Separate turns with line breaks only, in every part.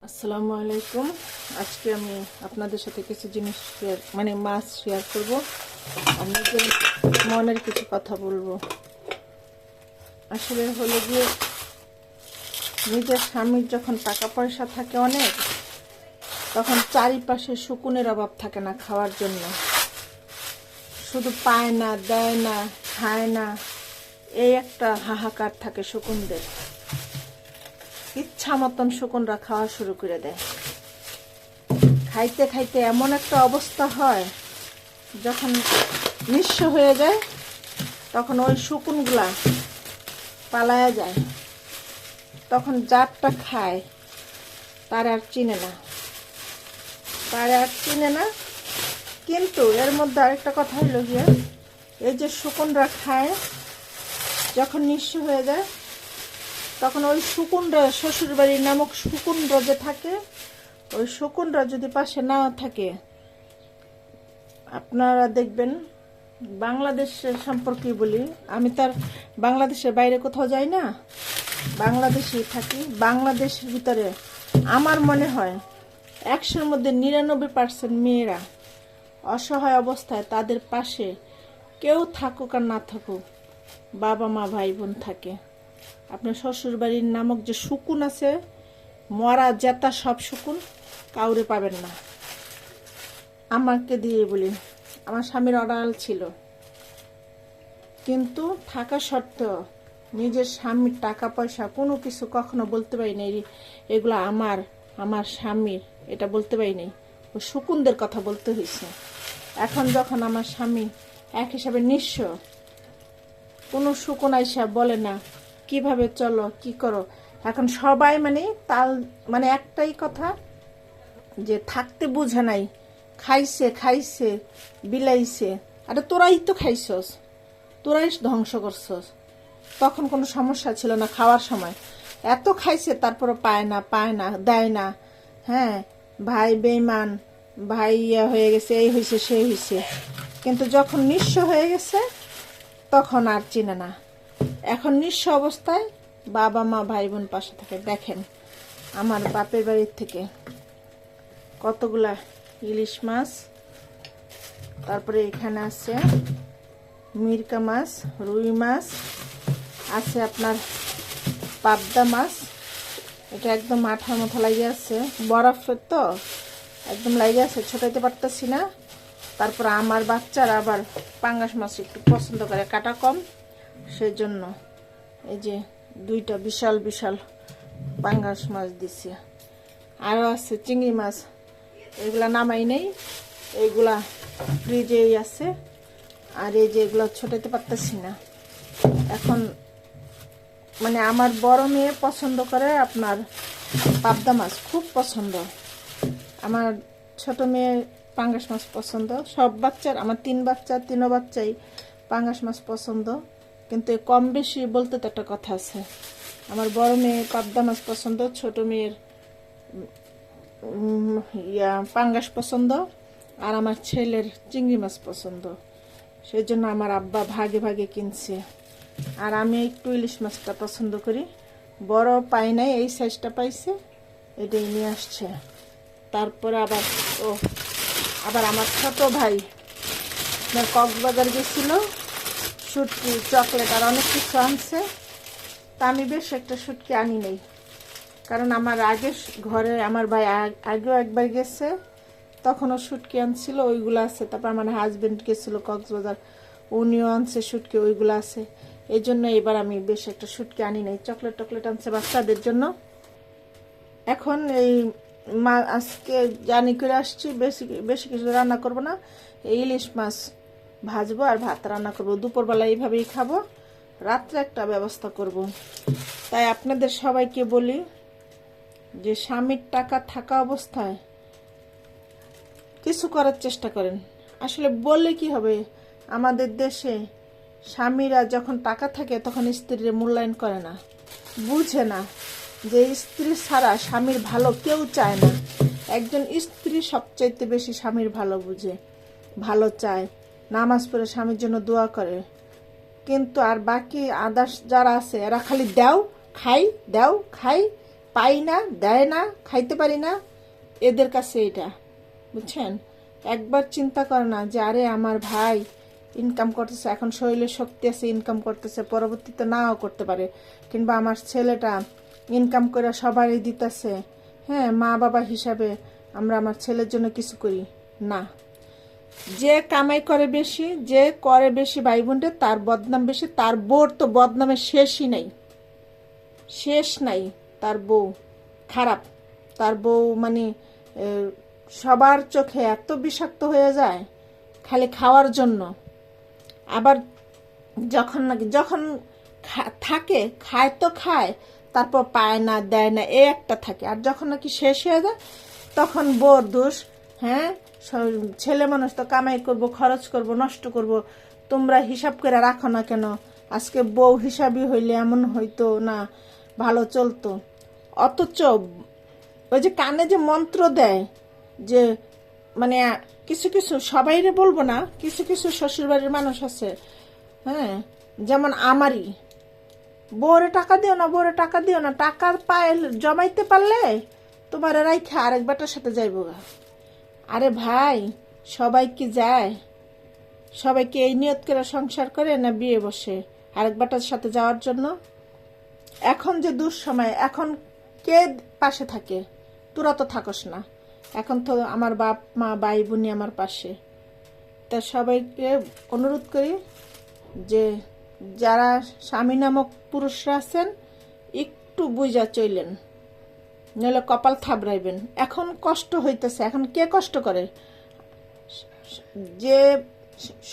আসসালামু আলাইকুম। আজকে আমি আপনাদের সাথে কিছু জিনিস মাছ শেয়ার করব আর নিজের মনের কিছু কথা বলবো। আসলে হলো গিয়ে নিজের স্বামীর যখন টাকা পয়সা থাকে অনেক, তখন চারিপাশে শকুনের অভাব থাকে না খাওয়ার জন্য। শুধু পায় না, দেয় না, খায় না, এই একটা হাহাকার থাকে শকুনদের। ইচ্ছা মতন শকুনরা খাওয়া শুরু করে দেয়। খাইতে খাইতে এমন একটা অবস্থা হয়, যখন নিঃস্ব হয়ে যায় তখন ওই শকুনগুলা পালায়া যায়। তখন যারটা খায় তার আর চিনে না, কিন্তু এর মধ্যে আরেকটা কথা হইল গিয়ে, এই যে শকুনরা খায়, যখন নিঃস্ব হয়ে যায় তখন ওই শকুনরা, শ্বশুরবাড়ির নামক শকুনরা যে থাকে, ওই শকুনরা যদি পাশে না থাকে, আপনারা দেখবেন, বাংলাদেশের সম্পর্কে বলি, আমি তার বাংলাদেশের বাইরে কোথাও যাই না, বাংলাদেশেই থাকি। বাংলাদেশের ভিতরে আমার মনে হয় 100-র মধ্যে 99% মেয়েরা অসহায় অবস্থায়, তাদের পাশে কেউ থাকুক আর না থাকুক, বাবা মা ভাই বোন থাকে। আপনার শ্বশুরবাড়ির নামক যে শকুন আছে, মরা জেতা সব শকুন, কাউরে পাবেন না। আমাকে দিয়ে বলি, আমার স্বামীর অড়াল ছিল, কিন্তু থাকা সত্ত্বেও নিজের স্বামীর টাকা পয়সা কোনো কিছু কখনো বলতে পারি নাই এগুলো আমার স্বামীর, এটা বলতে পারি নাই। ও শকুনদের কথা বলতে হয়েছে। এখন যখন আমার স্বামী এক হিসাবে নিঃস্ব, কোনো শকুন আইসা বলে না কিভাবে চলো, কি করো। এখন সবাই একটাই কথা, যে থাকতে বুঝে নাই, খাইছে বিলাইছে। আরে তোরাই তো খাইছস, তোরাই ধ্বংস করছস। তখন কোনো সমস্যা ছিল না খাওয়ার সময়। এত খাইছে, তারপরে পায় না, দেয় না। হ্যাঁ, ভাই বেইমান, ভাই হয়ে গেছে, এই হয়েছে সেই হয়েছে। কিন্তু যখন নিঃস্ব হয়ে গেছে তখন আর চিনে না। এখন নিঃস্ব অবস্থায় বাবা মা ভাই বোন পাশে থাকে। দেখেন, আমার বাপের বাড়ির থেকে কতগুলা ইলিশ মাছ, তারপরে এখানে আছে মিরকা মাছ, রুই মাছ আছে, আপনার পাবদা মাছ। এটা একদম মাথার মতো লাগে আছে, বরফের তো একদম লাগে আছে, ছোটাইতে পারতেছি না। তারপর আমার বাচ্চারা আবার পাঙ্গাস মাছ একটু পছন্দ করে, কাটা কম, সেই জন্য এই যে 2টা বিশাল বিশাল পাঙ্গাস মাছ দিছে। আরও আছে চিংড়ি মাছ, এগুলা নামাই নেই, এইগুলা ফ্রিজেই আছে। আর এই যে এগুলো ছোটাইতে পারতেছি না। এখন আমার বড় মেয়ে পছন্দ করে আপনার পাবদা মাছ, খুব পছন্দ। আমার ছোট মেয়ে পাঙ্গাস মাছ পছন্দ। সব বাচ্চার, আমার 3 বাচ্চা, 3 বাচ্চাই পাঙ্গাস মাছ পছন্দ। কিন্তু কম বেশি বলতে তো একটা কথা আছে। আমার বড় মেয়ে পাবদা মাছ পছন্দ, ছোট মেয়ের পাঙ্গাস পছন্দ, আর আমার ছেলের চিংড়ি মাছ পছন্দ। সেই জন্য আমার আব্বা ভাগে ভাগে কিনছে। আর আমি একটু ইলিশ মাছটা পছন্দ করি, বড় পাই নাই, এই সাইজটা পাইছে, এটাই নিয়ে আসছে। তারপরে আবার আমার ছোট ভাই কক্সবাজার গেছিল, শুটকি, চকলেট আর অনেক কিছু আনছে। তা আমি বেশ একটা শুটকি আনি নেই, কারণ আমার আগে ঘরে আমার ভাই আগেও একবার গেছে, তখনও শুটকি আনছিল, ওইগুলো আছে। তারপর আমার হাজবেন্ড গেছিল কক্সবাজার, উনিও আনছে শুটকি, ওইগুলো আছে। এই জন্য এবার আমি বেশ একটা শুটকি আনি নাই। চকলেট আনছে বাচ্চাদের জন্য। এখন এই আজকে জানি করে আসছি, বেশি কিছু রান্না করব না, এই ইলিশ মাছ ভাজবো আর ভাত রান্না করব। দুপুরবেলা এইভাবেই খাবো, রাত্রে একটা ব্যবস্থা করব। তাই আপনাদের সবাইকে বলি যে স্বামীর টাকা থাকা অবস্থায় কিছু করার চেষ্টা করেন। আসলে বললে কি হবে, আমাদের দেশে স্বামীরা যখন টাকা থাকে তখন স্ত্রীর মূল্যায়ন করে না, বুঝে না যে স্ত্রী ছাড়া স্বামীর ভালো কেউ চায় না। একজন স্ত্রী সবচাইতে বেশি স্বামীর ভালো বুঝে, ভালো চায়, নামাজ পড়ে স্বামীর জন্য দোয়া করে। কিন্তু আর বাকি আদার্স যারা আছে, এরা খালি দাও খাই পাই না, দেয় না, খাইতে পারি না, এদের কাছে এটা, বুঝছেন? একবার চিন্তা করে না যে আরে আমার ভাই ইনকাম করতেছে, এখন শরীরে শক্তি আছে, ইনকাম করতেছে, পরবর্তীতে নাও করতে পারে, কিংবা আমার ছেলেটা ইনকাম করে সবারই দিতেছে, হ্যাঁ, মা বাবা হিসাবে আমরা আমার ছেলের জন্য কিছু করি না। যে কামাই করে বেশি, যে করে বেশি ভাই বোনদের, তার বদনাম বেশি। তার বউর তো বদনামের শেষই নাই, শেষ নাই। তার বউ খারাপ, তার বউ মানে সবার চোখে এত বিষাক্ত হয়ে যায় খালি খাওয়ার জন্য। আবার যখন থাকে, খায় তো খায়, তারপর পায় না, দেয় না, এ একটা থাকে। আর যখন নাকি শেষ হয়ে যায় তখন বোর দোষ, হ্যাঁ ছেলে মানুষ তো কামাই করব, খরচ করব, নষ্ট করব, তোমরা হিসাব করে রাখো না কেন? আজকে বউ হিসাবই হইলে এমন হইতো না, ভালো চলতো। অথচ ওই যে কানে যে মন্ত্র দেয় যে মানে কিছু কিছু, সবাইরে বলবো না, কিছু কিছু শ্বশুরবাড়ির মানুষ আছে, হ্যাঁ, যেমন আমারই, বউরে টাকা দিও না, বউরে টাকা দিও না, টাকা পায় জমাইতে পারলে তোমার রাইখা আরেক বেটার সাথে যাইবো গা। আরে ভাই, সবাই কি যায়? সবাইকে এই নিয়ত করে সংসার করে না বিয়ে বসে আরেক বেটার সাথে যাওয়ার জন্য? এখন যে দুঃসময়, এখন কে পাশে থাকে? তোরা তো থাকস না, এখন তো আমার বাপ মা ভাই বোনই আমার পাশে। তা সবাইকে অনুরোধ করি যে যারা স্বামী নামক পুরুষরা আছেন একটু বুঝা চইলেন, নইলে কপাল থাবড়াইবেন। এখন কষ্ট হইতেছে, এখন কে কষ্ট করে? যে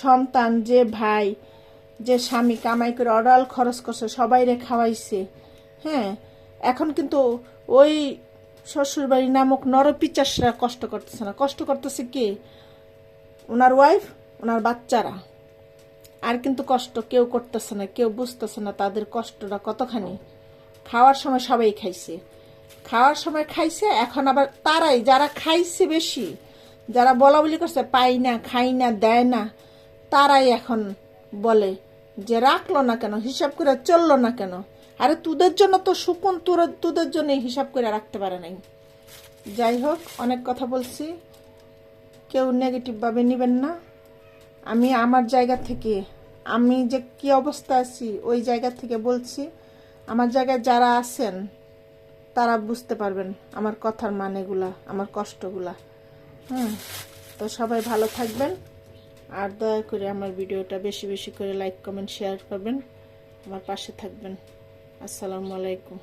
সন্তান, যে ভাই, যে স্বামী কামাই করে অডাল খরচ করছে, সবাইরে খাওয়াইছে, হ্যাঁ, এখন কিন্তু ওই শ্বশুরবাড়ি নামক নরপিচাসরা কষ্ট করতেছে না, কষ্ট করতেছে কে? ওনার ওয়াইফ, ওনার বাচ্চারা। আর কিন্তু কষ্ট কেউ করতেছে না, কেউ বুঝতেছে না তাদের কষ্টটা কতখানি। খাওয়ার সময় সবাই খাইছে, খাওয়ার সময় খাইছে, এখন আবার তারাই যারা খাইছে বেশি, যারা বলা বলি করছে পাই না, খাই না, দেয় না, তারাই এখন বলে যে রাখলো না কেন, হিসাব করে চললো না কেন? আরে তোদের জন্য তো সুকুন, তোদের জন্য হিসাব করে রাখতে পারে নাই। যাই হোক, অনেক কথা বলছি, কেউ নেগেটিভভাবে নেবেন না। আমি আমার জায়গা থেকে, আমি যে কি অবস্থা আছি ওই জায়গা থেকে বলছি। আমার জায়গায় যারা আছেন তারা বুঝতে পারবেন আমার কথার মানেগুলা, আমার কষ্টগুলা। তো সবাই ভালো থাকবেন, আর দয়া করে আমার ভিডিওটা বেশি বেশি করে লাইক কমেন্ট শেয়ার করবেন, আমার পাশে থাকবেন। আসসালামু আলাইকুম।